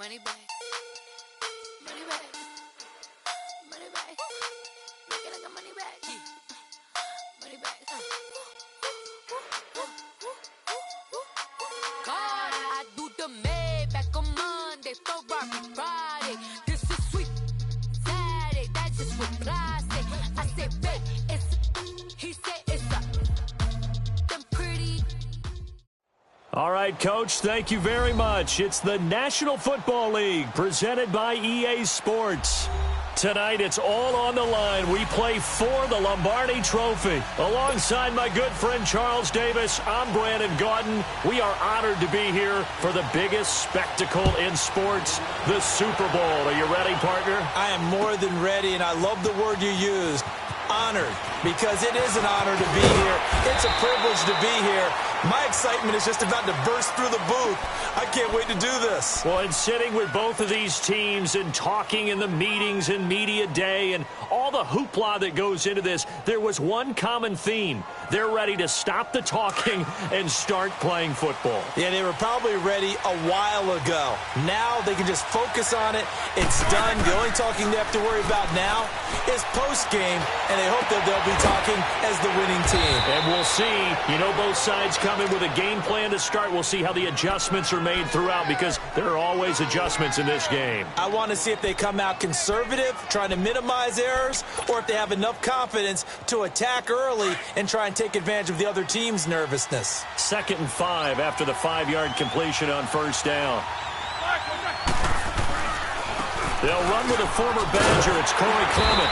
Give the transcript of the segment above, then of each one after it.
Money back. Money back. Money back. Make it like a money back. Money back. God, I do the Maybach on Monday, Ferrari Friday. This is sweet Saturday. That's just what I say. I say, babe, it's. He said it's a. Them pretty. All right, Coach, thank you very much. It's the National Football League presented by EA Sports. Tonight, it's all on the line. We play for the Lombardi Trophy. Alongside my good friend Charles Davis, I'm Brandon Gaudin. We are honored to be here for the biggest spectacle in sports, the Super Bowl. Are you ready, partner? I am more than ready, and I love the word you used, honored, because it is an honor to be here. It's a privilege to be here. My excitement is just about to burst through the booth. I can't wait to do this. Well, and sitting with both of these teams and talking in the meetings and media day and all the hoopla that goes into this, there was one common theme. They're ready to stop the talking and start playing football. Yeah, they were probably ready a while ago. Now they can just focus on it. It's done. The only talking they have to worry about now is post-game, and they hope that they'll be talking as the winning team. And we'll see. You know, both sides come in with a game plan to start. We'll see how the adjustments are made throughout, because there are always adjustments in this game. I want to see if they come out conservative, trying to minimize errors, or if they have enough confidence to attack early and try and take advantage of the other team's nervousness. 2nd and 5 after the 5-yard completion on first down. They'll run with a former Badger. It's Corey Clement.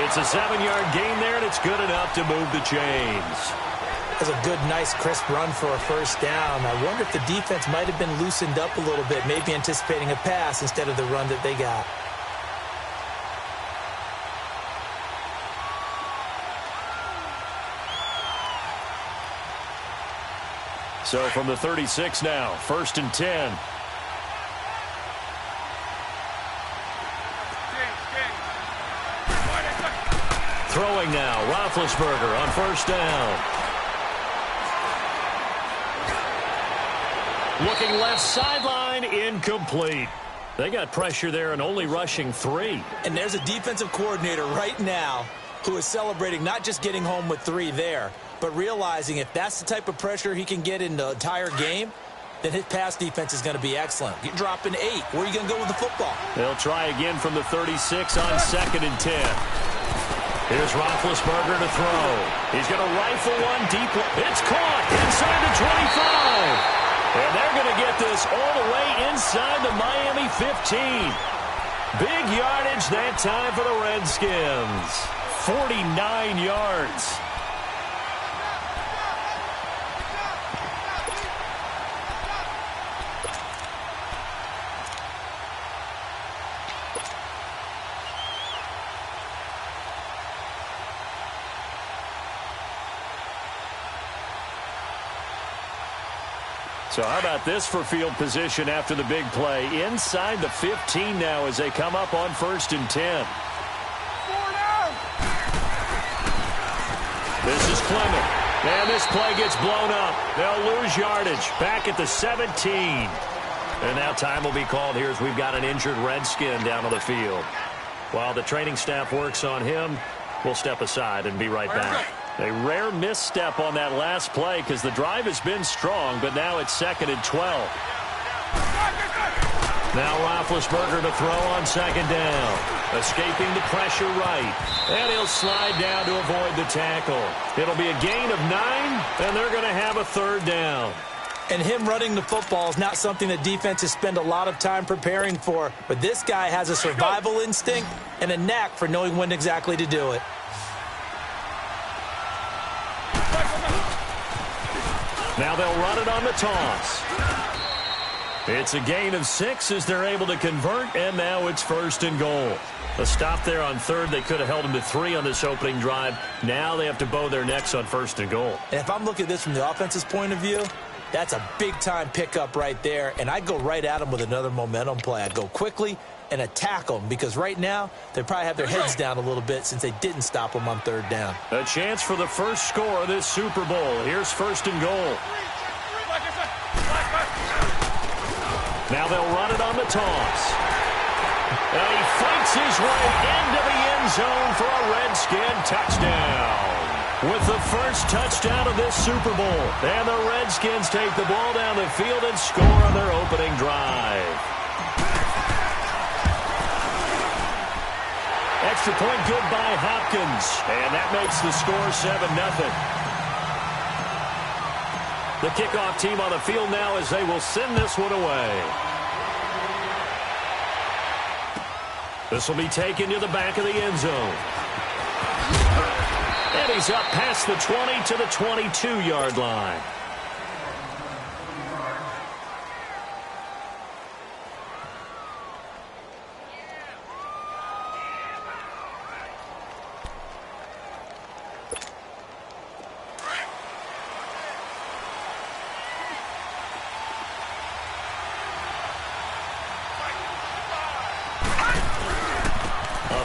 It's a 7-yard gain there, and it's good enough to move the chains. That's a good, nice, crisp run for a first down. I wonder if the defense might have been loosened up a little bit, maybe anticipating a pass instead of the run that they got. So from the 36 now, 1st and 10. Throwing now, Roethlisberger on first down. Looking left sideline, incomplete. They got pressure there and only rushing 3. And there's a defensive coordinator right now who is celebrating not just getting home with 3 there, but realizing if that's the type of pressure he can get in the entire game, then his pass defense is going to be excellent. You're dropping 8. Where are you going to go with the football? They'll try again from the 36 on 2nd and 10. Here's Roethlisberger to throw. He's going to rifle one deep. It's caught inside the 25. And they're going to get this all the way inside the Miami 15. Big yardage that time for the Redskins. 49 yards. So how about this for field position after the big play? Inside the 15 now as they come up on 1st and 10. This is Clement. And this play gets blown up. They'll lose yardage. Back at the 17. And now time will be called here as we've got an injured Redskin down on the field. While the training staff works on him, we'll step aside and be right back. A rare misstep on that last play because the drive has been strong, but now it's 2nd and 12. Now Roethlisberger to throw on 2nd down. Escaping the pressure right. And he'll slide down to avoid the tackle. It'll be a gain of 9, and they're going to have a 3rd down. And him running the football is not something that defenses spend a lot of time preparing for. But this guy has a survival instinct and a knack for knowing when exactly to do it. Now they'll run it on the toss. It's a gain of 6 as they're able to convert, and now it's 1st and goal. A stop there on 3rd. They could have held them to 3 on this opening drive. Now they have to bow their necks on 1st and goal. And if I'm looking at this from the offense's point of view, that's a big-time pickup right there, and I'd go right at them with another momentum play. I'd go quickly and attack them, because right now they probably have their heads down a little bit since they didn't stop them on 3rd down. A chance for the first score of this Super Bowl. Here's 1st and goal. Now they'll run it on the toss. And he fights his way into the end zone for a Redskin touchdown. With the first touchdown of this Super Bowl. And the Redskins take the ball down the field and score on their opening drive. Extra point good by Hopkins. And that makes the score 7-0. The kickoff team on the field now as they will send this one away. This will be taken to the back of the end zone. And he's up past the 20 to the 22-yard line.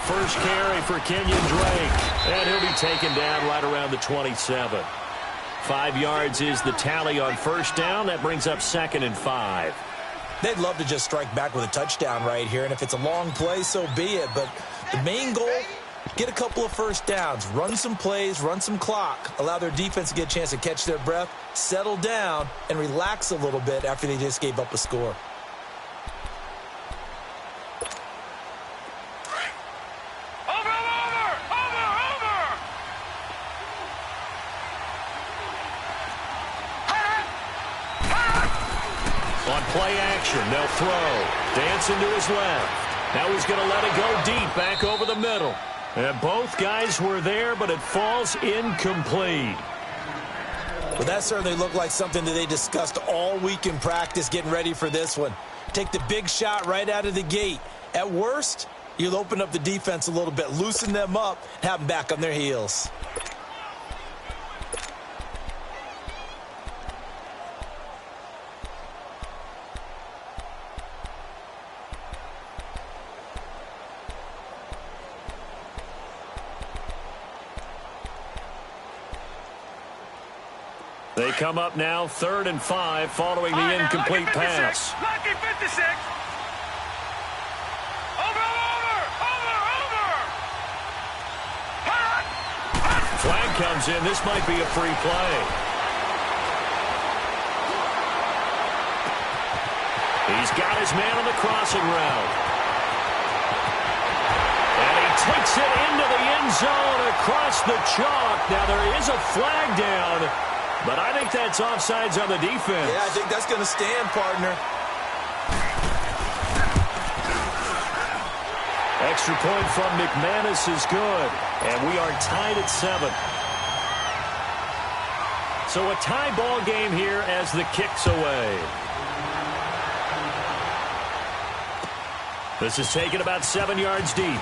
First carry for Kenyon Drake. And he'll be taken down right around the 27. 5 yards is the tally on first down. That brings up 2nd and 5. They'd love to just strike back with a touchdown right here. And if it's a long play, so be it. But the main goal, get a couple of first downs. Run some plays, run some clock. Allow their defense to get a chance to catch their breath, settle down, and relax a little bit after they just gave up a score. Play action. They'll throw. Dancing to his left. Now he's going to let it go deep back over the middle. And both guys were there, but it falls incomplete. Well, that certainly looked like something that they discussed all week in practice getting ready for this one. Take the big shot right out of the gate. At worst, you'll open up the defense a little bit, loosen them up, have them back on their heels. They come up now 3rd and 5 following the incomplete pass. Lucky 56. Over. Flag comes in. This might be a free play. He's got his man on the crossing route. And he takes it into the end zone across the chalk. Now there is a flag down. But I think that's offsides on the defense. Yeah, I think that's going to stand, partner. Extra point from McManus is good. And we are tied at 7. So a tie ball game here as the kick's away. This is taken about 7 yards deep.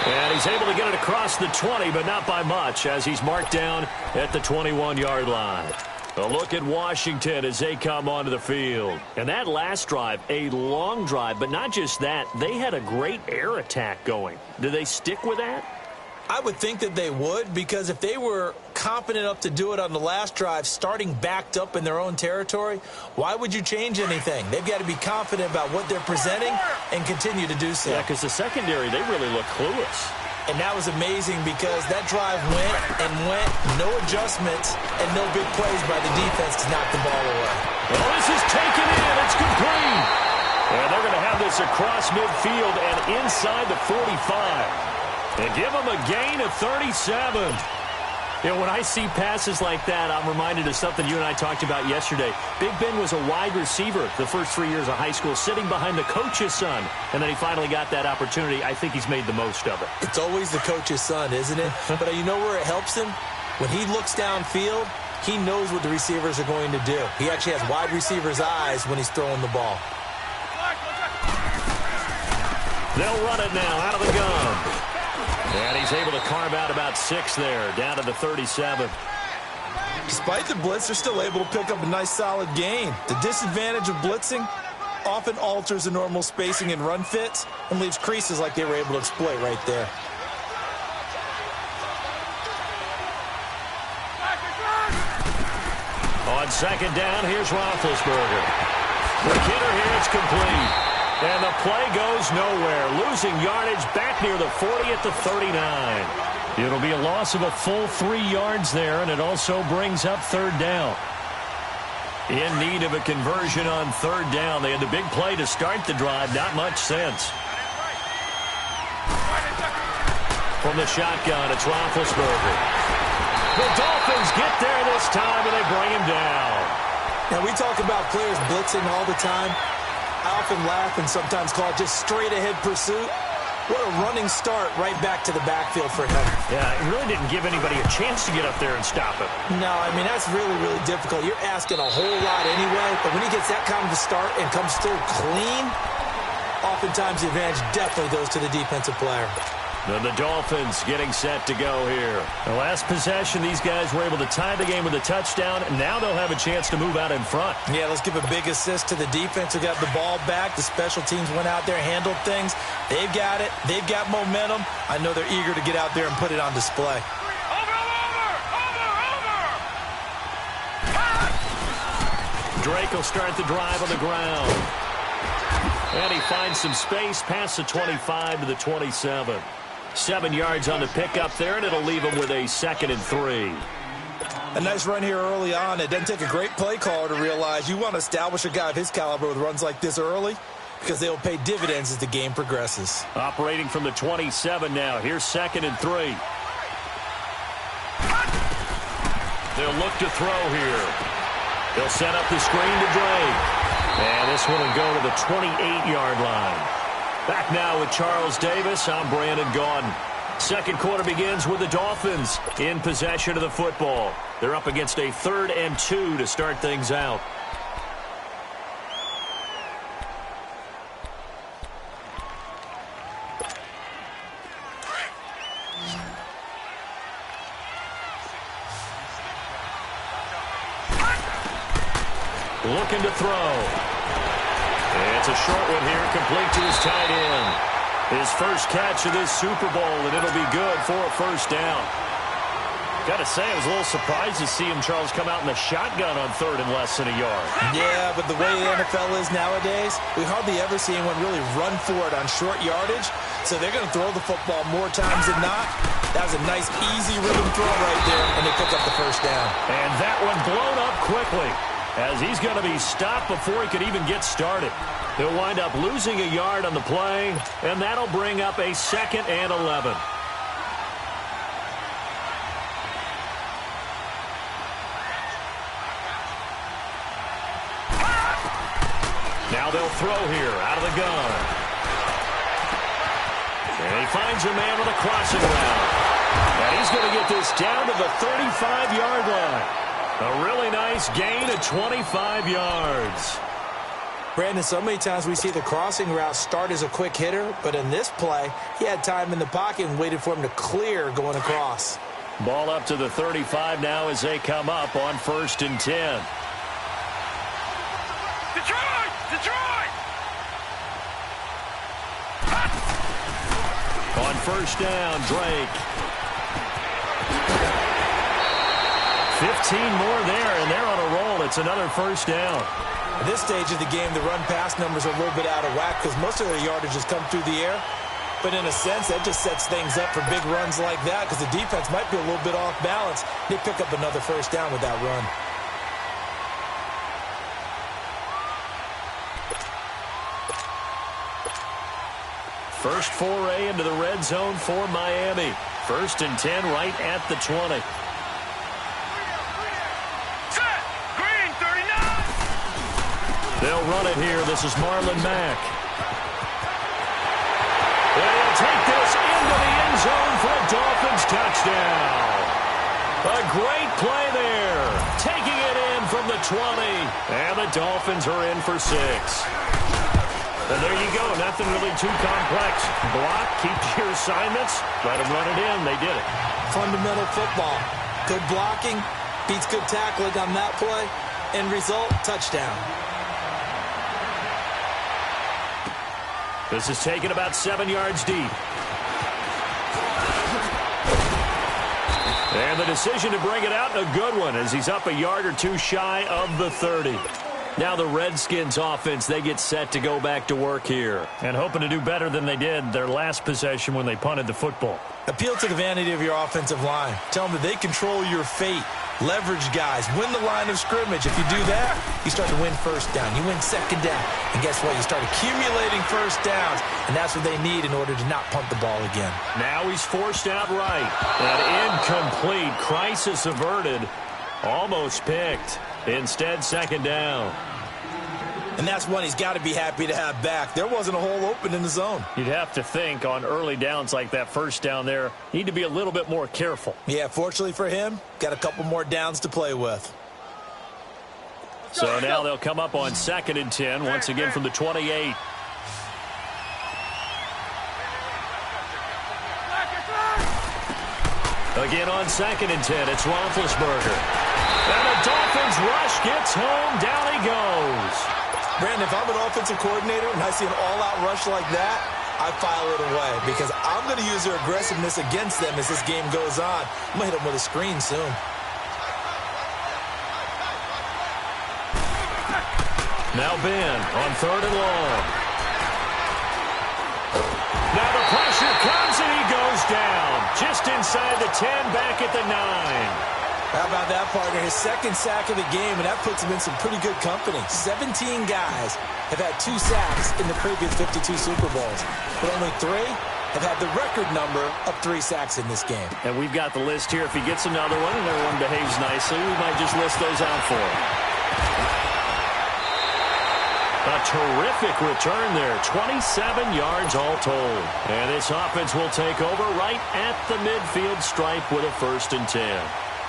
And he's able to get it across the 20, but not by much, as he's marked down at the 21-yard line. A look at Washington as they come onto the field. And that last drive, a long drive, but not just that. They had a great air attack going. Do they stick with that? I would think that they would, because if they were confident enough to do it on the last drive, starting backed up in their own territory, why would you change anything? They've got to be confident about what they're presenting and continue to do so. Yeah, because the secondary, they really look clueless. And that was amazing because that drive went, no adjustments, and no big plays by the defense to knock the ball away. Well, this is taken in. It's complete. And they're going to have this across midfield and inside the 45. And give them a gain of 37. You know, when I see passes like that, I'm reminded of something you and I talked about yesterday. Big Ben was a wide receiver the first 3 years of high school, sitting behind the coach's son. And then he finally got that opportunity. I think he's made the most of it. It's always the coach's son, isn't it? But you know where it helps him? When he looks downfield, he knows what the receivers are going to do. He actually has wide receivers' eyes when he's throwing the ball. They'll run it now out of the gun. And he's able to carve out about 6 there, down to the 37. Despite the blitz, they're still able to pick up a nice, solid gain. The disadvantage of blitzing often alters the normal spacing and run fits and leaves creases like they were able to exploit right there. On second down, here's Roethlisberger. The hitter here, it's complete. And the play goes nowhere. Losing yardage back near the 40 at the 39. It'll be a loss of a full 3 yards there, and it also brings up third down. In need of a conversion on third down. They had the big play to start the drive. Not much sense. From the shotgun, it's Roethlisberger. The Dolphins get there this time, and they bring him down. Now, we talk about players blitzing all the time. I often laugh and sometimes call it just straight-ahead pursuit. What a running start right back to the backfield for him. Yeah, it really didn't give anybody a chance to get up there and stop him. No, I mean, that's really, really difficult. You're asking a whole lot anyway, but when he gets that kind of a start and comes through clean, oftentimes the advantage definitely goes to the defensive player. Then the Dolphins getting set to go here. The last possession, these guys were able to tie the game with a touchdown, and now they'll have a chance to move out in front. Yeah, let's give a big assist to the defense who got the ball back. The special teams went out there, handled things. They've got it. They've got momentum. I know they're eager to get out there and put it on display. Drake will start the drive on the ground. And he finds some space past the 25 to the 27. 7 yards on the pickup there, and it'll leave him with a 2nd and 3. A nice run here early on. It doesn't take a great play caller to realize you want to establish a guy of his caliber with runs like this early because they will pay dividends as the game progresses. Operating from the 27 now. Here's 2nd and 3. They'll look to throw here. They'll set up the screen to Drake. And this one will go to the 28-yard line. Back now with Charles Davis. I'm Brandon Gaudin. Second quarter begins with the Dolphins in possession of the football. They're up against a 3rd and 2 to start things out. Looking to throw. It's a short one here, complete to his tight end. His first catch of this Super Bowl, and it'll be good for a first down. Got to say, I was a little surprised to see him, Charles, come out in the shotgun on 3rd and less than a yard. Yeah, but the way the NFL is nowadays, we hardly ever see anyone really run for it on short yardage. So they're going to throw the football more times than not. That was a nice, easy rhythm throw right there, and they pick up the first down. And that one blown up quickly, as he's going to be stopped before he could even get started. He'll wind up losing a yard on the play, and that'll bring up a 2nd and 11. Now they'll throw here out of the gun. And he finds a man with a crossing route. And he's going to get this down to the 35-yard line. A really nice gain of 25 yards. Brandon, so many times we see the crossing route start as a quick hitter, but in this play, he had time in the pocket and waited for him to clear going across. Ball up to the 35 now as they come up on 1st and 10. Detroit! Detroit! On 1st down, Drake. 15 more there, and they're on a roll. It's another first down. At this stage of the game, the run-pass numbers are a little bit out of whack because most of their yardage has come through the air. But in a sense, that just sets things up for big runs like that because the defense might be a little bit off balance. They pick up another first down with that run. First foray into the red zone for Miami. 1st and 10 right at the 20. They'll run it here. This is Marlon Mack. They'll take this into the end zone for a Dolphins touchdown. A great play there. Taking it in from the 20. And the Dolphins are in for 6. And there you go. Nothing really too complex. Block, keep your assignments, let them run it in. They did it. Fundamental football. Good blocking, beats good tackling on that play. End result, touchdown. This is taken about 7 yards deep. And the decision to bring it out, a good one, as he's up a yard or two shy of the 30. Now the Redskins offense, they get set to go back to work here. And hoping to do better than they did their last possession when they punted the football. Appeal to the vanity of your offensive line. Tell them that they control your fate. Leverage guys. Win the line of scrimmage. If you do that, you start to win first down. You win second down. And guess what? You start accumulating first downs. And that's what they need in order to not punt the ball again. Now he's forced out right. An incomplete. Crisis averted. Almost picked. Instead, second down. And that's one he's got to be happy to have back. There wasn't a hole open in the zone. You'd have to think on early downs like that first down there, need to be a little bit more careful. Yeah, fortunately for him, got a couple more downs to play with. So now they'll come up on 2nd and 10, once again from the 28. Again on 2nd and 10, it's Roethlisberger. And the Dolphins rush gets home, down he goes. Brandon, if I'm an offensive coordinator and I see an all-out rush like that, I file it away because I'm going to use their aggressiveness against them as this game goes on. I'm going to hit them with a screen soon. Now Ben on 3rd and long. Now the pressure comes and he goes down. Just inside the 10, back at the 9. How about that, partner? His second sack of the game, and that puts him in some pretty good company. 17 guys have had 2 sacks in the previous 52 Super Bowls, but only 3 have had the record number of 3 sacks in this game. And we've got the list here. If he gets another one and everyone behaves nicely, we might just list those out for him. A terrific return there. 27 yards all told. And this offense will take over right at the midfield stripe with a 1st and 10.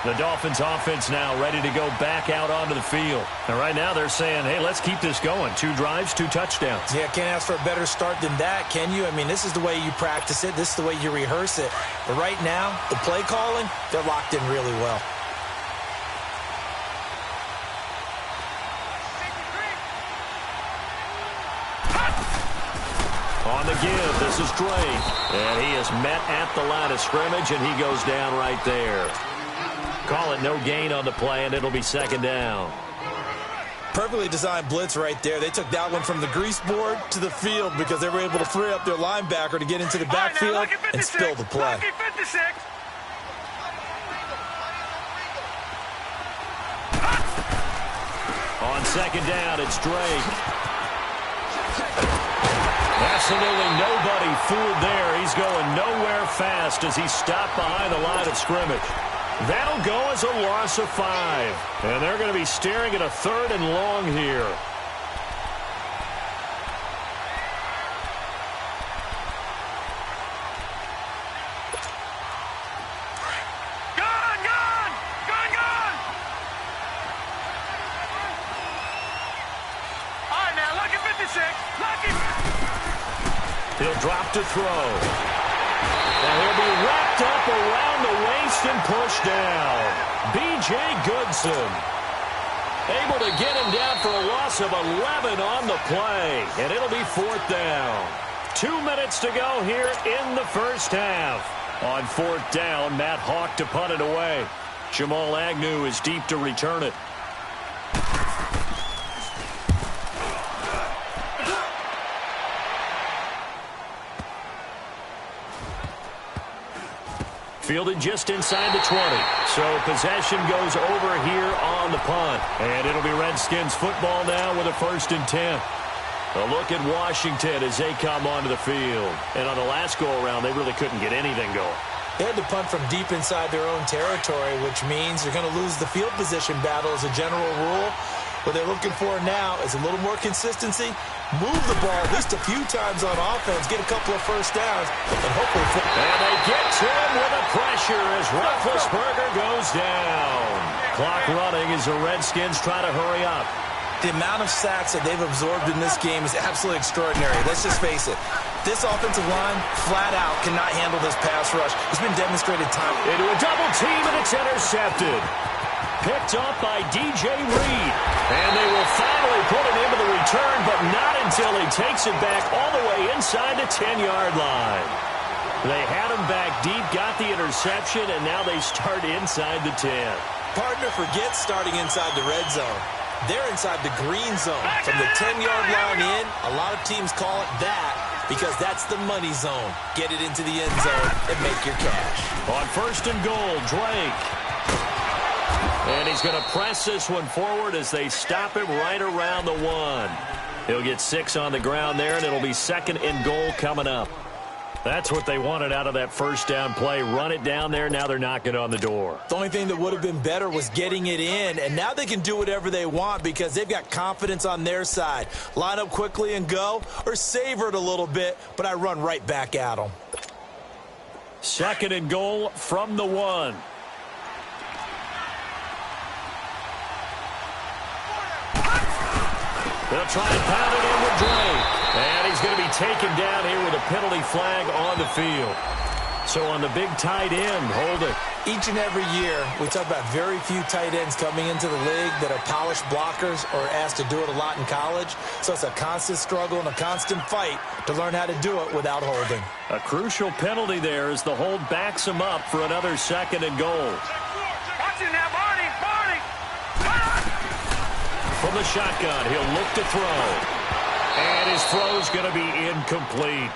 The Dolphins offense now ready to go back out onto the field. And right now they're saying, hey, let's keep this going. 2 drives, 2 touchdowns. Yeah, can't ask for a better start than that, can you? I mean, this is the way you practice it. This is the way you rehearse it. But right now, the play calling, they're locked in really well. On the give, this is Drake. And he is met at the line of scrimmage, and he goes down right there. Call it no gain on the play, and it'll be 2nd down. Perfectly designed blitz right there. They took that one from the grease board to the field because they were able to free up their linebacker to get into the backfield and spill the play. On 2nd down, it's Drake. Absolutely nobody fooled there. He's going nowhere fast as he's stopped behind the line of scrimmage. That'll go as a loss of 5. And they're going to be staring at a 3rd and long here. Gone! All right, now, lucky 56. Lucky. He'll drop to throw. And he'll be wrapped up around the waist and pushed down. B.J. Goodson able to get him down for a loss of 11 on the play. And it'll be 4th down. 2 minutes to go here in the first half. On 4th down, Matt Hawk to punt it away. Jamal Agnew is deep to return it. Fielded just inside the 20. So possession goes over here on the punt. And it'll be Redskins football now with a 1st and 10. A look at Washington as they come onto the field. And on the last go-around, they really couldn't get anything going. They had to punt from deep inside their own territory, which means they're going to lose the field position battle as a general rule. What they're looking for now is a little more consistency, move the ball at least a few times on offense, get a couple of first downs, and hopefully... And they get to him with a pressure as Roethlisberger goes down. Clock running as the Redskins try to hurry up. The amount of sacks that they've absorbed in this game is absolutely extraordinary. Let's just face it. This offensive line, flat out, cannot handle this pass rush. It's been demonstrated time. Into a double team, and it's intercepted. Picked up by DJ Reed. And they will finally put it into the return, but not until he takes it back all the way inside the 10-yard line. They had him back deep, got the interception, and now they start inside the 10. Partner forgets starting inside the red zone. They're inside the green zone. From the 10-yard line in, a lot of teams call it that because that's the money zone. Get it into the end zone and make your cash. On 1st and goal, Drake. And he's going to press this one forward as they stop him right around the 1. He'll get 6 on the ground there, and it'll be 2nd and goal coming up. That's what they wanted out of that first down play. Run it down there. Now they're knocking on the door. The only thing that would have been better was getting it in, and now they can do whatever they want because they've got confidence on their side. Line up quickly and go, or savor it a little bit, but I run right back at them. 2nd and goal from the 1. They'll try and pound it in with Drake. And he's going to be taken down here with a penalty flag on the field. So on the big tight end, hold it. Each and every year, we talk about very few tight ends coming into the league that are polished blockers or asked to do it a lot in college. So it's a constant struggle and a constant fight to learn how to do it without holding. A crucial penalty there as the hold backs him up for another 2nd and goal. Watch it now, Barney! From the shotgun, he'll look to throw. And his throw's going to be incomplete.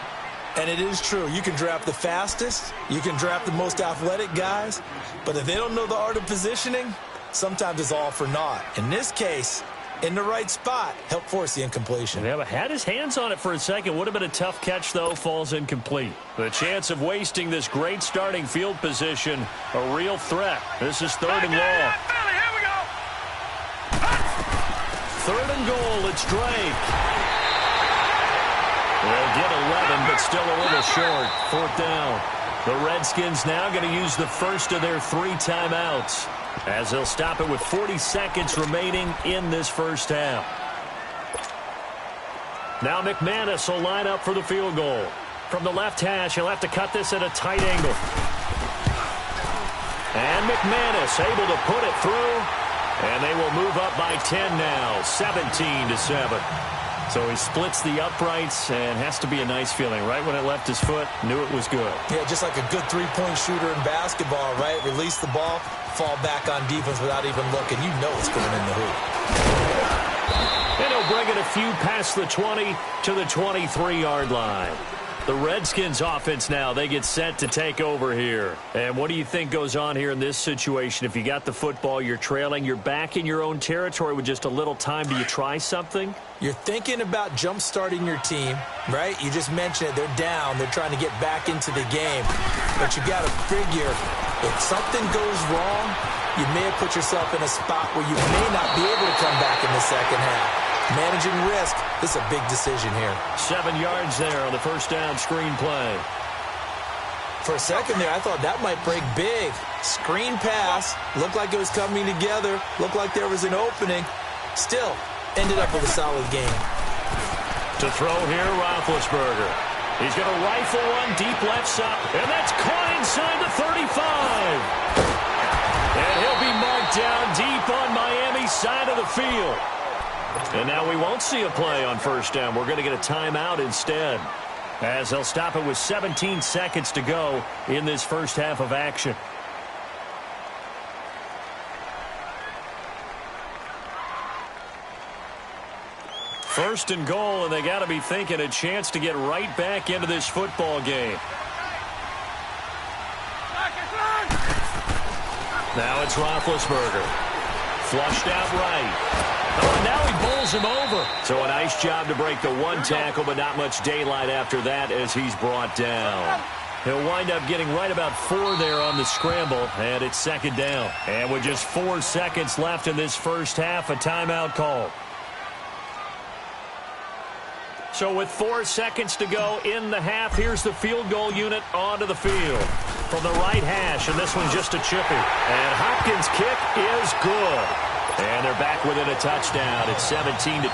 And it is true. You can draft the fastest. You can draft the most athletic guys. But if they don't know the art of positioning, sometimes it's all for naught. In this case, in the right spot, help force the incompletion. Yeah, but had his hands on it for a second. Would have been a tough catch, though. Falls incomplete. The chance of wasting this great starting field position, a real threat. This is 3rd and long. 3rd and goal, it's Drake. They'll get 11, but still a little short. 4th down. The Redskins now going to use the first of their 3 timeouts as they'll stop it with 40 seconds remaining in this first half. Now McManus will line up for the field goal. From the left hash, he'll have to cut this at a tight angle. And McManus able to put it through. And they will move up by 10 now, 17-7. So he splits the uprights and has to be a nice feeling. Right when it left his foot, knew it was good. Yeah, just like a good three-point shooter in basketball, right? Release the ball, fall back on defense without even looking. You know it's going in the hoop. And he'll bring it a few past the 20 to the 23-yard line. The Redskins offense now, they get set to take over here. And what do you think goes on here in this situation? If you got the football, you're trailing, you're back in your own territory with just a little time. Do you try something? You're thinking about jump-starting your team, right? You just mentioned it. They're down. They're trying to get back into the game. But you got to figure, if something goes wrong, you may have put yourself in a spot where you may not be able to come back in the second half. Managing risk, this is a big decision here. 7 yards there on the first down screen play. For a second there, I thought that might break big. Screen pass, looked like it was coming together, looked like there was an opening. Still, ended up with a solid game. To throw here, Roethlisberger. He's going to rifle one deep left side, and that's caught inside the 35. And he'll be marked down deep on Miami's side of the field. And now we won't see a play on first down. We're going to get a timeout instead, as they'll stop it with 17 seconds to go in this first half of action. First and goal, and they got to be thinking a chance to get right back into this football game. Now it's Roethlisberger. Flushed out right. Oh, and now he bowls him over. So a nice job to break the one tackle, but not much daylight after that as he's brought down. He'll wind up getting right about 4 there on the scramble, and it's 2nd down. And with just 4 seconds left in this first half, a timeout call. So with 4 seconds to go in the half, here's the field goal unit onto the field. From the right hash, and this one's just a chippy. And Hopkins' kick is good. And they're back within a touchdown. It's 17-10.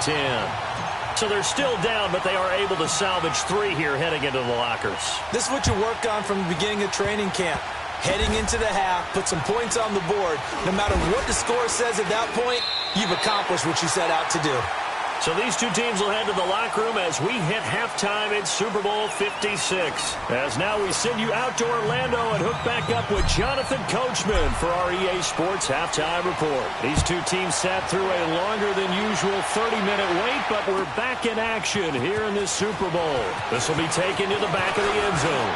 So they're still down, but they are able to salvage 3 here heading into the lockers. This is what you worked on from the beginning of training camp. Heading into the half, put some points on the board. No matter what the score says at that point, you've accomplished what you set out to do. So these two teams will head to the locker room as we hit halftime in Super Bowl 56. As now we send you out to Orlando and hook back up with Jonathan Coachman for our EA Sports Halftime Report. These two teams sat through a longer than usual 30-minute wait, but we're back in action here in this Super Bowl. This will be taken to the back of the end zone.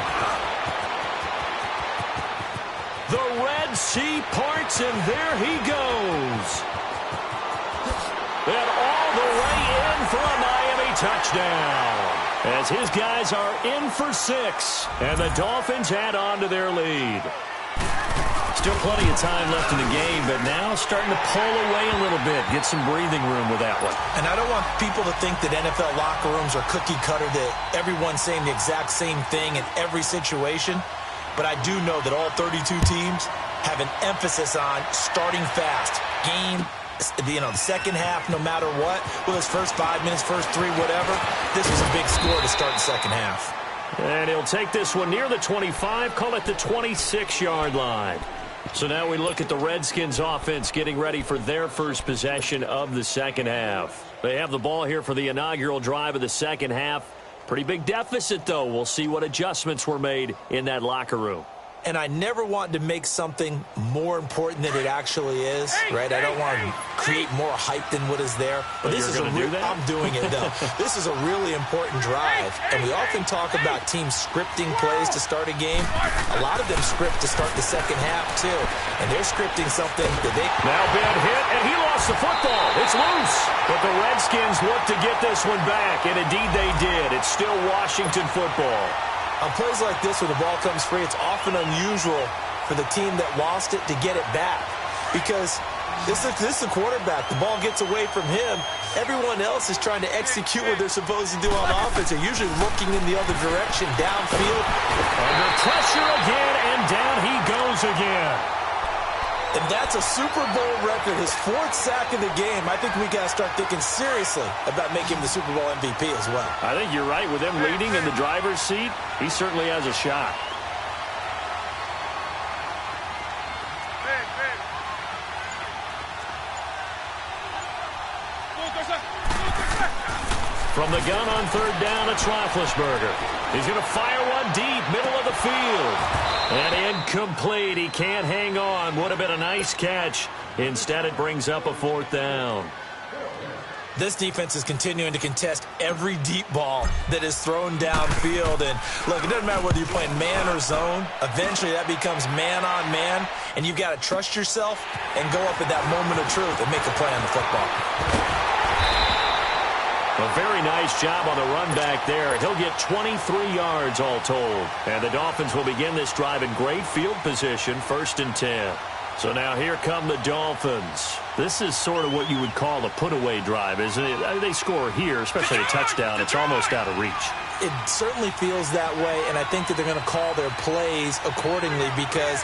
The Red Sea parts, and there he goes. And all the way in for a Miami touchdown. As his guys are in for 6, and the Dolphins add on to their lead. Still plenty of time left in the game, but now starting to pull away a little bit, get some breathing room with that one. And I don't want people to think that NFL locker rooms are cookie cutter, that everyone's saying the exact same thing in every situation. But I do know that all 32 teams have an emphasis on starting fast. The second half, no matter what, well, his first 5 minutes, first 3, whatever, this was a big score to start the second half. And he'll take this one near the 25, call it the 26-yard line. So now we look at the Redskins offense getting ready for their first possession of the second half. They have the ball here for the inaugural drive of the second half. Pretty big deficit, though. We'll see what adjustments were made in that locker room. And I never want to make something more important than it actually is, right? I don't want to create more hype than what is there. But this is I'm doing it, though. This is a really important drive. And we often talk about teams scripting plays to start a game. A lot of them script to start the second half, too. And they're scripting something that they... Now Ben hit, and he lost the football. It's loose. But the Redskins look to get this one back, and indeed they did. It's still Washington football. On plays like this, when the ball comes free, it's often unusual for the team that lost it to get it back. Because this is the quarterback. The ball gets away from him. Everyone else is trying to execute what they're supposed to do on offense. They're usually looking in the other direction, downfield. Under pressure again, and down he goes again. And that's a Super Bowl record, his 4th sack of the game. I think we got to start thinking seriously about making him the Super Bowl MVP as well. I think you're right. With him leading in the driver's seat, he certainly has a shot. From the gun on 3rd down, it's Roethlisberger. He's going to fire one deep, middle of the field. And incomplete. He can't hang on. Would have been a nice catch. Instead, it brings up a 4th down. This defense is continuing to contest every deep ball that is thrown downfield. And, look, it doesn't matter whether you're playing man or zone. Eventually, that becomes man on man. And you've got to trust yourself and go up at that moment of truth and make a play on the football. A very nice job on the run back there. He'll get 23 yards all told. And the Dolphins will begin this drive in great field position, 1st and 10. So now here come the Dolphins. This is sort of what you would call a put-away drive, isn't it? They score here, especially a touchdown. It's almost out of reach. It certainly feels that way, and I think that they're going to call their plays accordingly because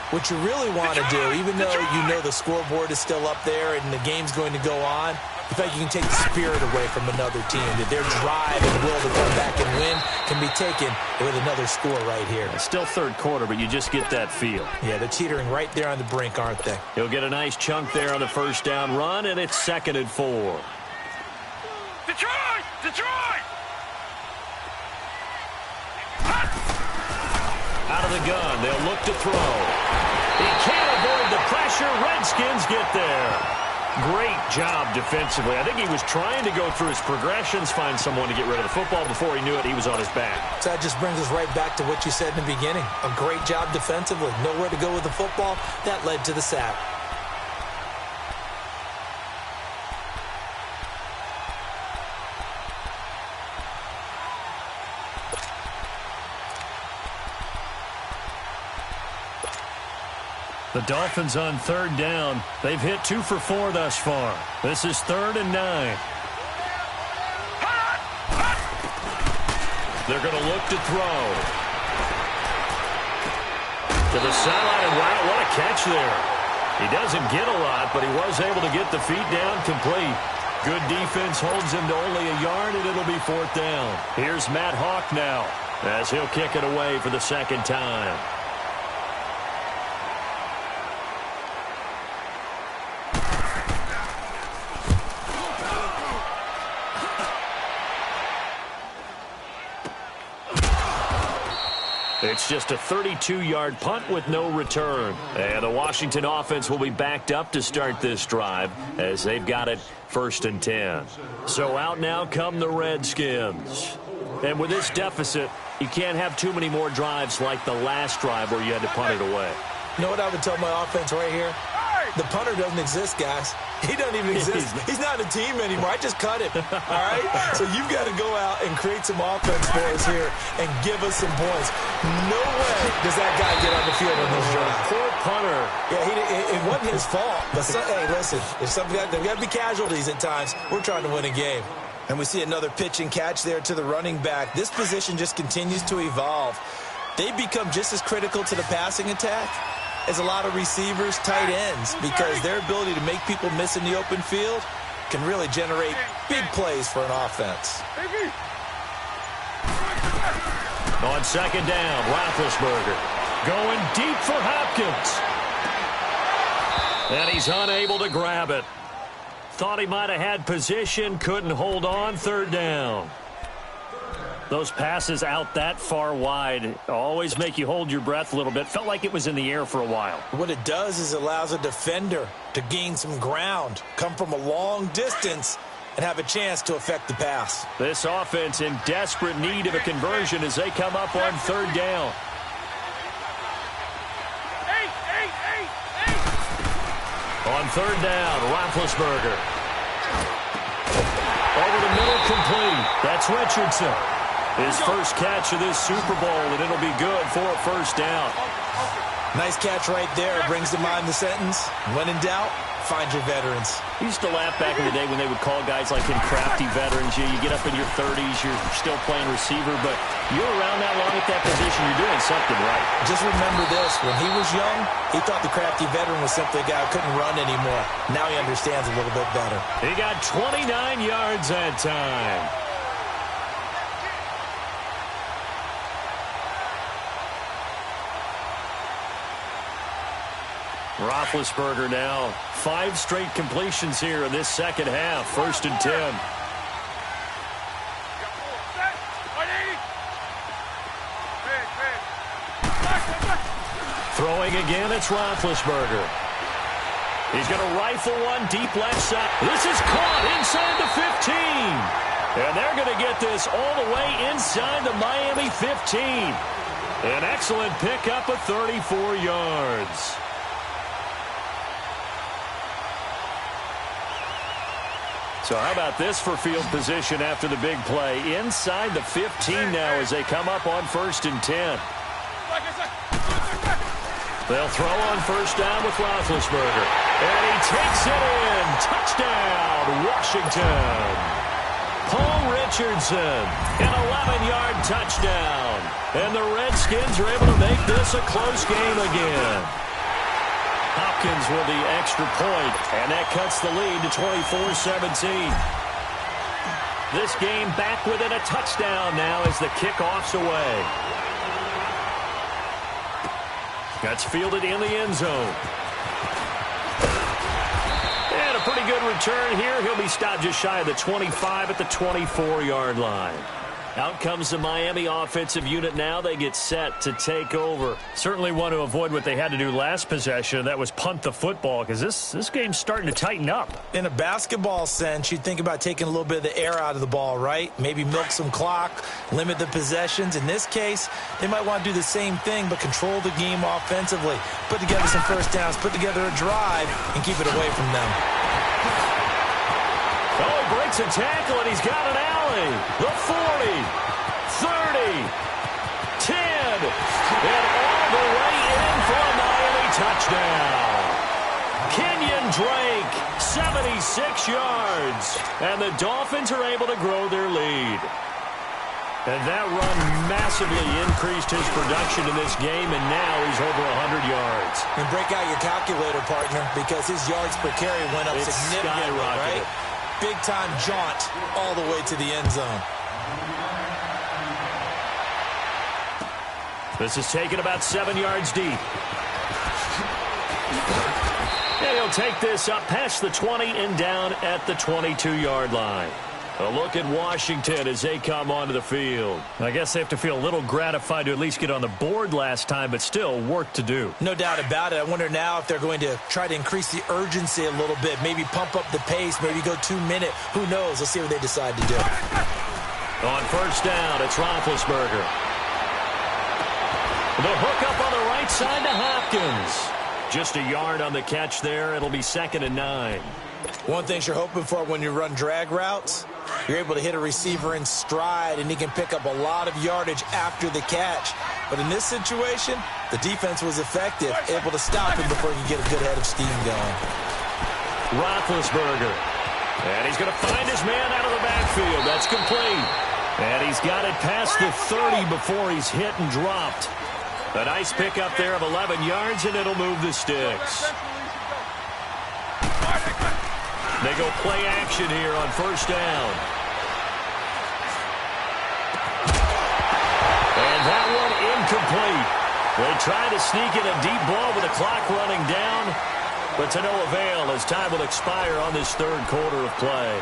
what you really want to do, even though you know the scoreboard is still up there and the game's going to go on, in fact, you can take the spirit away from another team, that their drive and will to come back and win can be taken with another score right here. It's still 3rd quarter, but you just get that feel. Yeah, they're teetering right there on the brink, aren't they? He'll get a nice chunk there on the 1st down run, and it's 2nd and 4. Detroit! Detroit! Out of the gun, they'll look to throw. He can't avoid the pressure. Redskins get there. Great job defensively. I think he was trying to go through his progressions, find someone to get rid of the football. Before he knew it, he was on his back. So that just brings us right back to what you said in the beginning. A great job defensively. Nowhere to go with the football. That led to the sack. The Dolphins on 3rd down. They've hit 2 for 4 thus far. This is 3rd and 9. They're going to look to throw. To the sideline, and wow, what a catch there. He doesn't get a lot, but he was able to get the feet down complete. Good defense holds him to only a yard, and it'll be 4th down. Here's Matt Hawk now, as he'll kick it away for the 2nd time. It's just a 32-yard punt with no return. And the Washington offense will be backed up to start this drive as they've got it 1st and 10. So out now come the Redskins. And with this deficit, you can't have too many more drives like the last drive where you had to punt it away. You know what I would tell my offense right here? The punter doesn't exist, guys. He doesn't even exist. He's not a team anymore. I just cut him. All right? So you've got to go out and create some offense for us here and give us some points. No way does that guy get on the field on this drive. Poor punter. Yeah, it wasn't his fault. But, hey, listen, if there's got to be casualties at times. We're trying to win a game. And we see another pitch and catch there to the running back. This position just continues to evolve. They become just as critical to the passing attack as a lot of receivers, tight ends, because their ability to make people miss in the open field can really generate big plays for an offense. On 2nd down, Roethlisberger going deep for Hopkins. And he's unable to grab it. Thought he might have had position, couldn't hold on, 3rd down. Those passes out that far wide always make you hold your breath a little bit. Felt like it was in the air for a while. What it does is it allows a defender to gain some ground, come from a long distance, and have a chance to affect the pass. This offense in desperate need of a conversion as they come up on 3rd down. On 3rd down, Roethlisberger. Over the middle, complete. That's Richardson. His first catch of this Super Bowl, and it'll be good for a 1st down. Nice catch right there. Brings to mind the sentence, when in doubt, find your veterans. We used to laugh back in the day when they would call guys like him crafty veterans. You get up in your 30s, you're still playing receiver, but you're around that long at that position, you're doing something right. Just remember this. When he was young, he thought the crafty veteran was simply a guy who couldn't run anymore. Now he understands a little bit better. He got 29 yards that time. Roethlisberger now 5 straight completions here in this 2nd half. 1st and 10. Throwing again, it's Roethlisberger. He's going to rifle one deep left side. This is caught inside the 15. And they're going to get this all the way inside the Miami 15. An excellent pickup of 34 yards. So how about this for field position after the big play? Inside the 15 now as they come up on 1st and 10. They'll throw on 1st down with Roethlisberger. And he takes it in. Touchdown, Washington. Paul Richardson, an 11-yard touchdown. And the Redskins are able to make this a close game again. Hopkins with the extra point, and that cuts the lead to 24-17. This game back within a touchdown now as the kickoff's away. That's fielded in the end zone. And a pretty good return here. He'll be stopped just shy of the 25 at the 24-yard line. Out comes the Miami offensive unit now. They get set to take over. Certainly want to avoid what they had to do last possession. That was punt the football because this game's starting to tighten up. In a basketball sense, you'd think about taking a little bit of the air out of the ball, right? Maybe milk some clock, limit the possessions. In this case, they might want to do the same thing but control the game offensively. Put together some 1st downs, put together a drive, and keep it away from them. Oh, he breaks a tackle, and he's got an alley. The 40, 30, 10, and all the way in for a Miami touchdown. Kenyon Drake, 76 yards, and the Dolphins are able to grow their lead. And that run massively increased his production in this game, and now he's over 100 yards. And break out your calculator, partner, because his yards per carry went up significantly, right? Big-time jaunt all the way to the end zone. This is taken about 7 yards deep. And he'll take this up past the 20 and down at the 22-yard line. A look at Washington as they come onto the field. I guess they have to feel a little gratified to at least get on the board last time, but still work to do. No doubt about it. I wonder now if they're going to try to increase the urgency a little bit, maybe pump up the pace, maybe go 2 minute. Who knows? Let's see what they decide to do. On first down, it's Roethlisberger. The hook up on the right side to Hopkins. Just a yard on the catch there. It'll be 2nd and 9. One thing you're hoping for when you run drag routes, you're able to hit a receiver in stride, and he can pick up a lot of yardage after the catch. But in this situation, the defense was effective, able to stop him before he could get a good head of steam going. Roethlisberger. And he's going to find his man out of the backfield. That's complete. And he's got it past the 30 before he's hit and dropped. A nice pickup there of 11 yards, and it'll move the sticks. They go play action here on first down. And that one incomplete. They try to sneak in a deep ball with the clock running down, but to no avail as time will expire on this third quarter of play.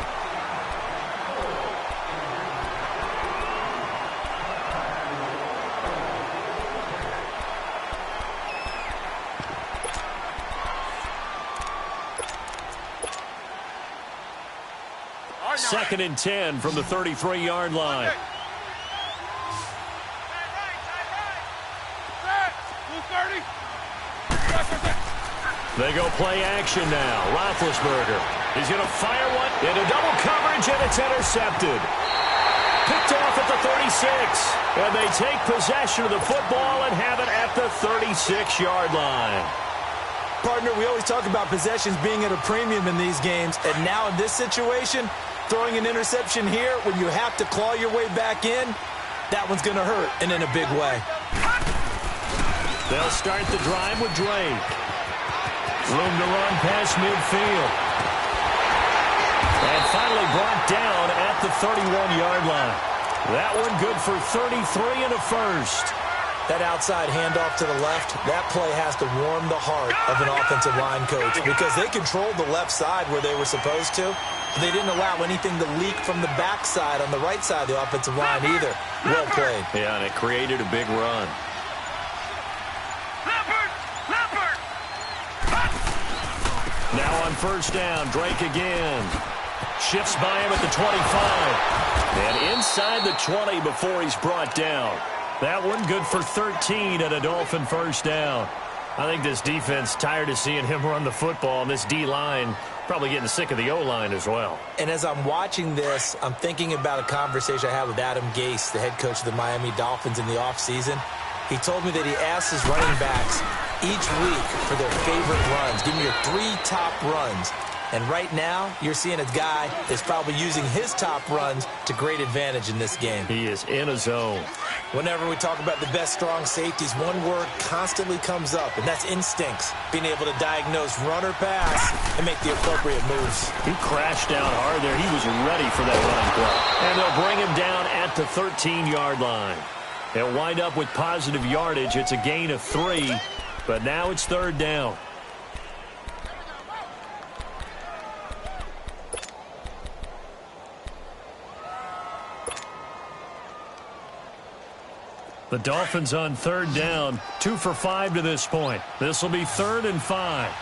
Second and 10 from the 33-yard line. They go play action now. Roethlisberger. He's going to fire one into double coverage, and it's intercepted. Picked off at the 36. And they take possession of the football and have it at the 36-yard line. Partner, we always talk about possessions being at a premium in these games, and now in this situation, throwing an interception here when you have to claw your way back in, that one's going to hurt, and in a big way. They'll start the drive with Drake. Room to run past midfield. And finally brought down at the 31-yard line. That one good for 33 and a first. That outside handoff to the left, that play has to warm the heart of an offensive line coach because they controlled the left side where they were supposed to. They didn't allow anything to leak from the backside on the right side of the offensive line either. Well played. Yeah, and it created a big run. Now on first down, Drake again. Shifts by him at the 25. And inside the 20 before he's brought down. That one good for 13 at a Dolphin first down. I think this defense tired of seeing him run the football, and this D-line probably getting sick of the O-line as well. And as I'm watching this, I'm thinking about a conversation I had with Adam Gase, the head coach of the Miami Dolphins in the offseason. He told me that he asked his running backs each week for their favorite runs. Give me your 3 top runs. And right now, you're seeing a guy that's probably using his top runs to great advantage in this game. He is in a zone. Whenever we talk about the best strong safeties, one word constantly comes up, and that's instincts. Being able to diagnose run or pass and make the appropriate moves. He crashed down hard there. He was ready for that running play. And they'll bring him down at the 13-yard line. They'll wind up with positive yardage. It's a gain of 3, but now it's third down. The Dolphins on third down, 2 for 5 to this point. This will be 3rd and 5.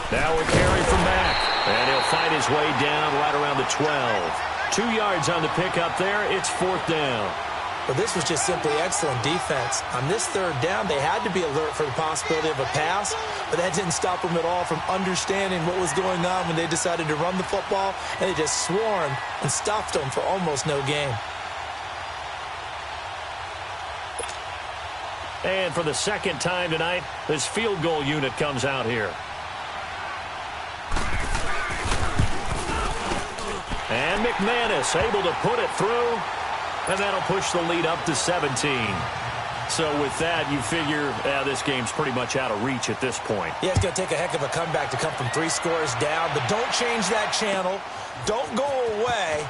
Now a carry from Mack, and he'll fight his way down right around the 12. 2 yards on the pickup there. It's 4th down. Well, this was just simply excellent defense. On this third down, they had to be alert for the possibility of a pass, but that didn't stop them at all from understanding what was going on when they decided to run the football, and they just swarmed and stopped them for almost no gain. And for the second time tonight, this field goal unit comes out here. And McManus able to put it through. And that'll push the lead up to 17. So with that, you figure this game's pretty much out of reach at this point. Yeah, it's going to take a heck of a comeback to come from 3 scores down. But don't change that channel. Don't go away.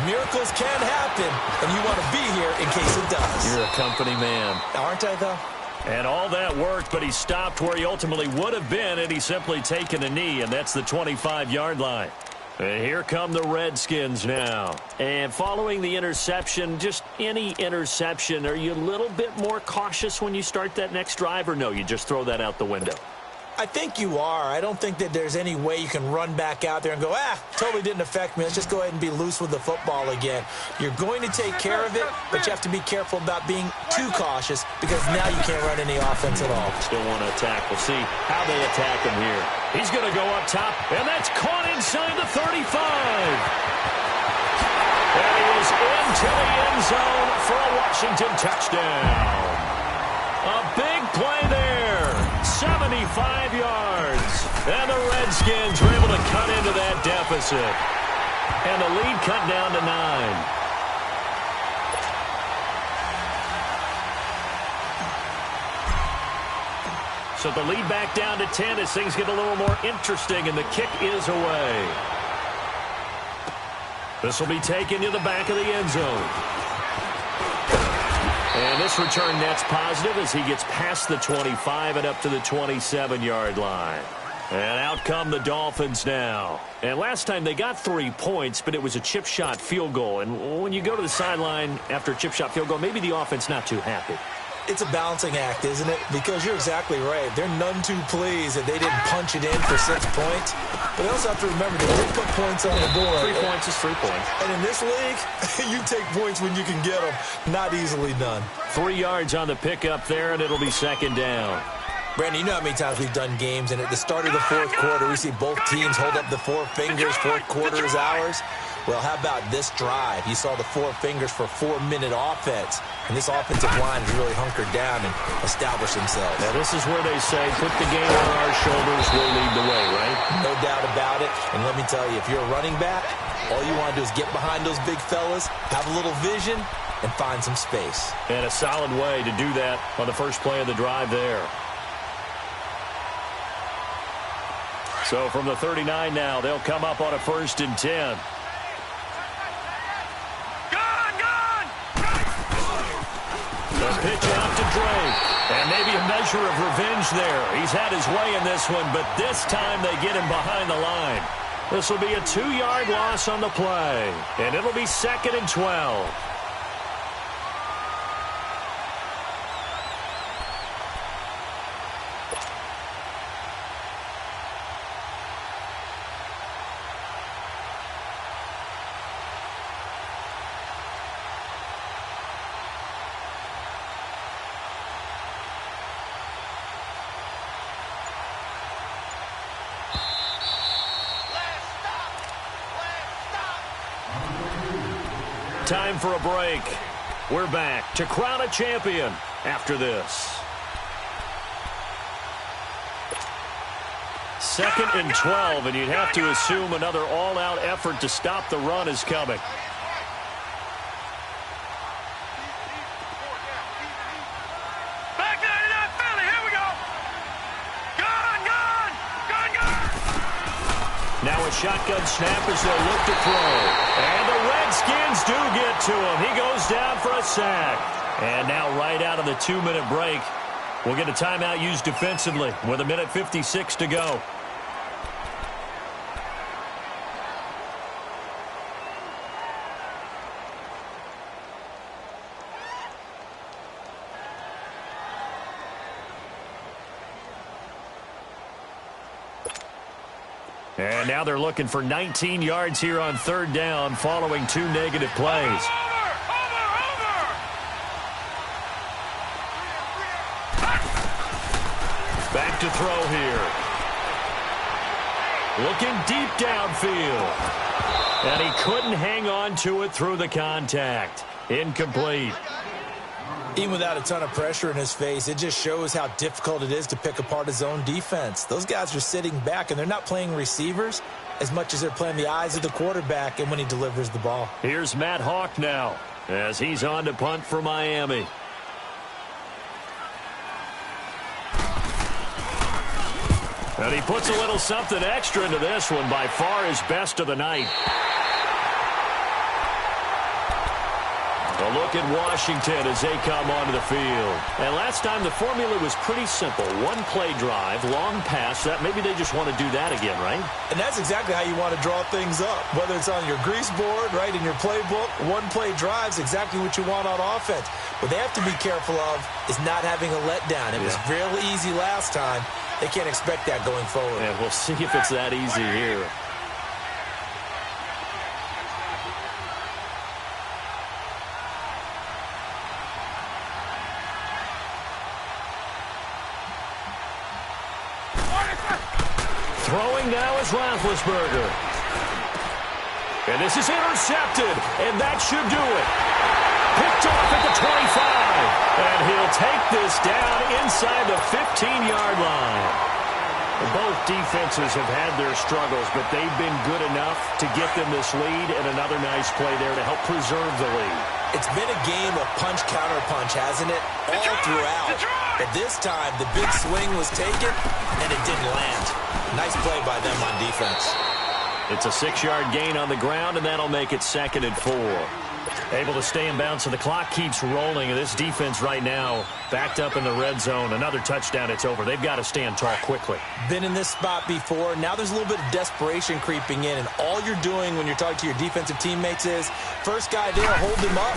Miracles can happen, and you want to be here in case it does. You're a company man. Aren't I, though? And all that worked, but he stopped where he ultimately would have been had he simply taken a knee, and that's the 25-yard line. And here come the Redskins now. And following the interception, just any interception, are you a little bit more cautious when you start that next drive, or no, you just throw that out the window? I think you are. I don't think that there's any way you can run back out there and go, totally didn't affect me. Let's just go ahead and be loose with the football again. You're going to take care of it, but you have to be careful about being too cautious because now you can't run any offense at all. Still want to attack. We'll see how they attack him here. He's going to go up top, and that's caught inside the 35. And he is into the end zone for a Washington touchdown. A big play there. 75 yards. And the Redskins were able to cut into that deficit. And the lead cut down to 9. So the lead back down to 10 as things get a little more interesting, and the kick is away. This will be taken to the back of the end zone. And this return net's positive as he gets past the 25 and up to the 27-yard line. And out come the Dolphins now. And last time they got 3 points, but it was a chip shot field goal. And when you go to the sideline after a chip shot field goal, maybe the offense not too happy. It's a balancing act, isn't it? Because you're exactly right. They're none too pleased that they didn't punch it in for 6 points. But they also have to remember they did put points on the board. 3 points is 3 points. And in this league, you take points when you can get them. Not easily done. 3 yards on the pickup there, and it'll be second down. Brandon, you know how many times we've done games, and at the start of the fourth quarter, we see both teams hold up the 4 fingers, fourth quarter is ours. Well, how about this drive? You saw the 4 fingers for 4-minute offense. And this offensive line has really hunkered down and established themselves. Now, this is where they say, put the game on our shoulders, we'll lead the way, right? No doubt about it. And let me tell you, if you're a running back, all you want to do is get behind those big fellas, have a little vision, and find some space. And a solid way to do that on the first play of the drive there. So from the 39 now, they'll come up on a 1st and 10. The pitch out to Drake. And maybe a measure of revenge there. He's had his way in this one, but this time they get him behind the line. This will be a 2-yard loss on the play. And it'll be 2nd and 12. Time for a break. We're back to crown a champion after this. 2nd and 12, and you'd have to assume another all-out effort to stop the run is coming. Now a shotgun snap as they'll look to throw. And the Redskins do get to him. He goes down for a sack. And now right out of the 2-minute break, we'll get a timeout used defensively with 1:56 to go. And now they're looking for 19 yards here on 3rd down following 2 negative plays. Back to throw here. Looking deep downfield. And he couldn't hang on to it through the contact. Incomplete. Even without a ton of pressure in his face, it just shows how difficult it is to pick apart his own defense. Those guys are sitting back, and they're not playing receivers as much as they're playing the eyes of the quarterback and when he delivers the ball. Here's Matt Hawk now as he's on to punt for Miami. And he puts a little something extra into this one, by far his best of the night. A look at Washington as they come onto the field. And last time the formula was pretty simple. One play drive, long pass. That maybe they just want to do that again, right? And that's exactly how you want to draw things up. Whether it's on your grease board, right, in your playbook, one play drive's exactly what you want on offense. What they have to be careful of is not having a letdown. It was really easy last time. They can't expect that going forward. And we'll see if it's that easy here. Throwing now is Roethlisberger. And this is intercepted, and that should do it. Picked off at the 25, and he'll take this down inside the 15-yard line. Both defenses have had their struggles, but they've been good enough to get them this lead, and another nice play there to help preserve the lead. It's been a game of punch-counter-punch, hasn't it? All throughout. But this time, the big swing was taken, and it didn't land. Nice play by them on defense. It's a 6-yard gain on the ground, and that'll make it 2nd and 4. Able to stay in bounds, so the clock keeps rolling. And this defense right now backed up in the red zone. Another touchdown, it's over. They've got to stand tall quickly. Been in this spot before. Now there's a little bit of desperation creeping in. And all you're doing when you're talking to your defensive teammates is, first guy there, hold him up.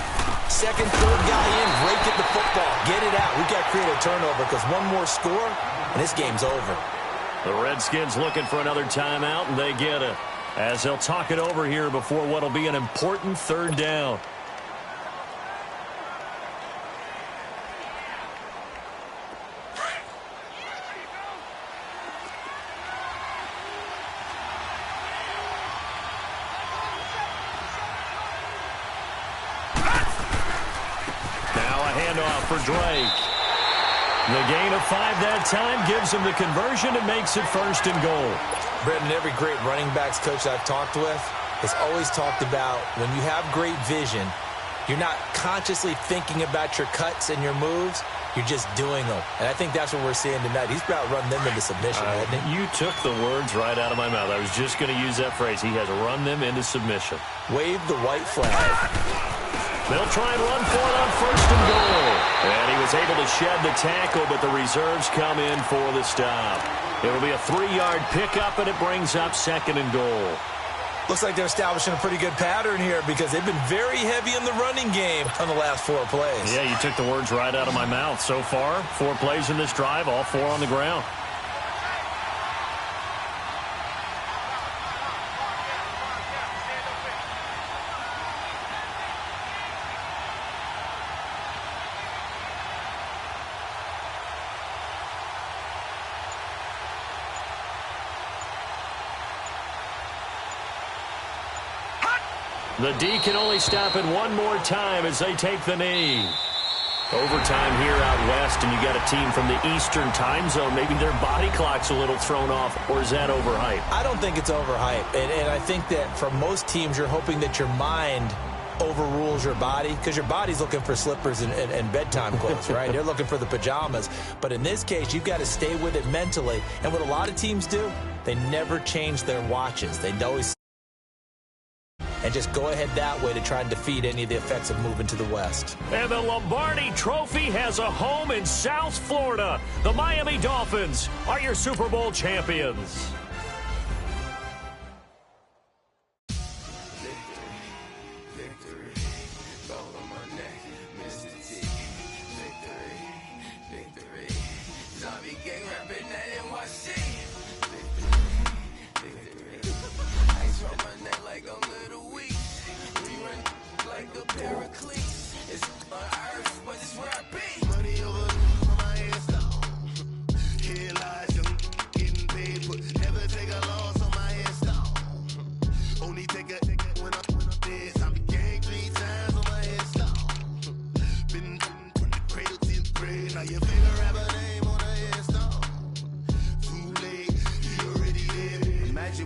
Second, third guy in, rake at the football. Get it out. We've got to create a turnover because one more score, and this game's over. The Redskins looking for another timeout, and they get it. As they'll talk it over here before what'll be an important 3rd down. Now a handoff for Drake. The gain of 5 that time gives him the conversion and makes it 1st and goal. Brendan, every great running backs coach I've talked with has always talked about when you have great vision, you're not consciously thinking about your cuts and your moves. You're just doing them. And I think that's what we're seeing tonight. He's about run them into submission, hasn't he? You took the words right out of my mouth. I was just going to use that phrase. He has run them into submission. Wave the white flag. They'll try and run for it on 1st and goal. And he was able to shed the tackle, but the reserves come in for the stop. It'll be a 3-yard pickup, and it brings up 2nd and goal. Looks like they're establishing a pretty good pattern here because they've been very heavy in the running game on the last 4 plays. Yeah, you took the words right out of my mouth. So far, 4 plays in this drive, all 4 on the ground. The D can only stop it one more time as they take the knee. Overtime here out west, and you got a team from the Eastern time zone. Maybe their body clock's a little thrown off, or is that overhyped? I don't think it's overhyped. And I think that for most teams, you're hoping that your mind overrules your body because your body's looking for slippers and bedtime clothes, right? They're looking for the pajamas. But in this case, you've got to stay with it mentally. And what a lot of teams do, they never change their watches. They always and just go ahead that way to try and defeat any of the effects of moving to the west. And the Lombardi Trophy has a home in South Florida. The Miami Dolphins are your Super Bowl champions.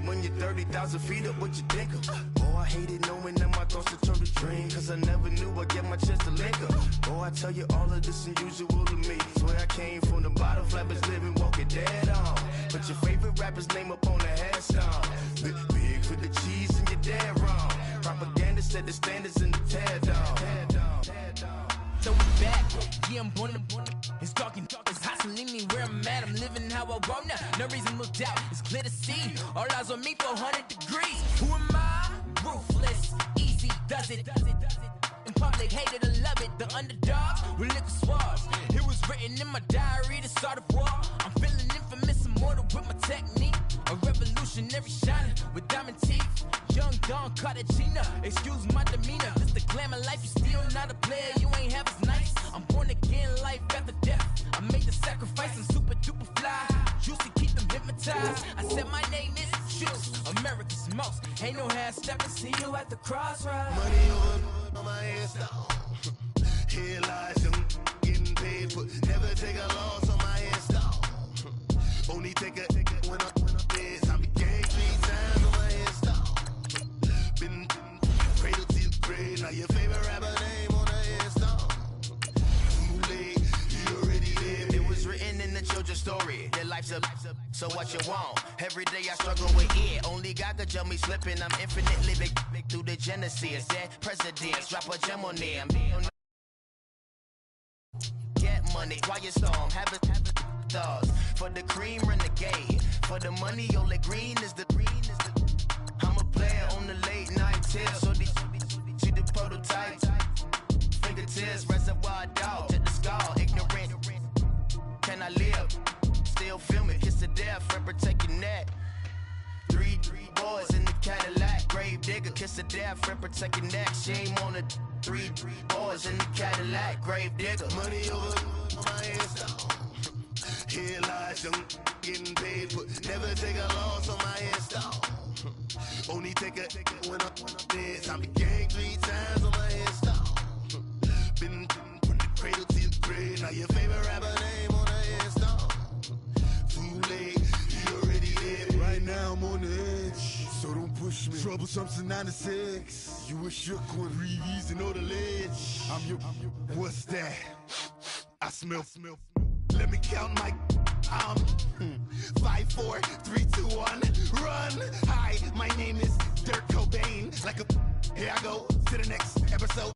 When you're 30,000 feet up, what you think of? Oh, I hated knowing that my thoughts would turn to dream, cause I never knew I'd get my chance to link up. Oh, I tell you all of this unusual to me. Swear I came from the bottom, flappers living, walking dead on. But your favorite rapper's name up on the headstone. Big for the cheese and you're dead wrong. Propaganda set the standards in the tear down. Yeah, I'm born to. It's dark and it's hot, so leave me where I'm at. I'm living how I want now. No reason to doubt. It's clear to see. All eyes on me, 400 degrees. Who am I? Ruthless, easy, does it. In public, hate it or love it. The underdog with liquor swabs. It was written in my diary to start a war. I'm feeling infamous, immortal with my technique. A revolutionary shining with diamond teeth. Young Don Cartagena, excuse my demeanor. This the glamour life, you still not a player. You ain't half as nice. I'm born again, life after death. I made the sacrifice, I'm super duper fly. Juicy, keep them hypnotized. I said my name is Juice, America's most. Ain't no half stepping, see you at the crossroads. Money on my headstone. Here lies young, getting paid, but never take a loss on my headstone. Only take a when I'm dead. I be gang 3 times on my headstone. Been cradle to the grave. Now your favorite rapper name on the headstone. Too late, you already lived. It was written in the children's story. Their life's a so what you want? Every day I struggle with it. Only God could jump me slipping. I'm infinitely big through the genesis. That presidents drop a gem on them. Get money, quiet storm, have it stars. For the cream, renegade. For the money, only green is the. I'm a player on the late night tips. So these see the prototype. Fingertips, reservoir dog, check the skull, ignorant. Can I live? Still film it, kiss to death, friend, protect your neck. 3 boys in the Cadillac, grave digger, kiss to death, friend, protect your neck. Shame on the 3 boys in the Cadillac, grave digger. Money over my headstone. Here lies young, getting paid, but never take a loss on my headstone. Only take a when I'm dead. I be gang 3 times on my headstone. Been from the cradle to the grave. Now your favorite rapper name on the headstone. Too late, you already lived. Right now I'm on the edge, so don't push me. Troublesome to 9 to 6. You a shook one, breathe easy, know the ledge. I'm your. What's that? I smell. Let me count my. 5, 4, 3, 2, 1, run. Hi, my name is Dirk Cobain. Like a. Here I go to the next episode.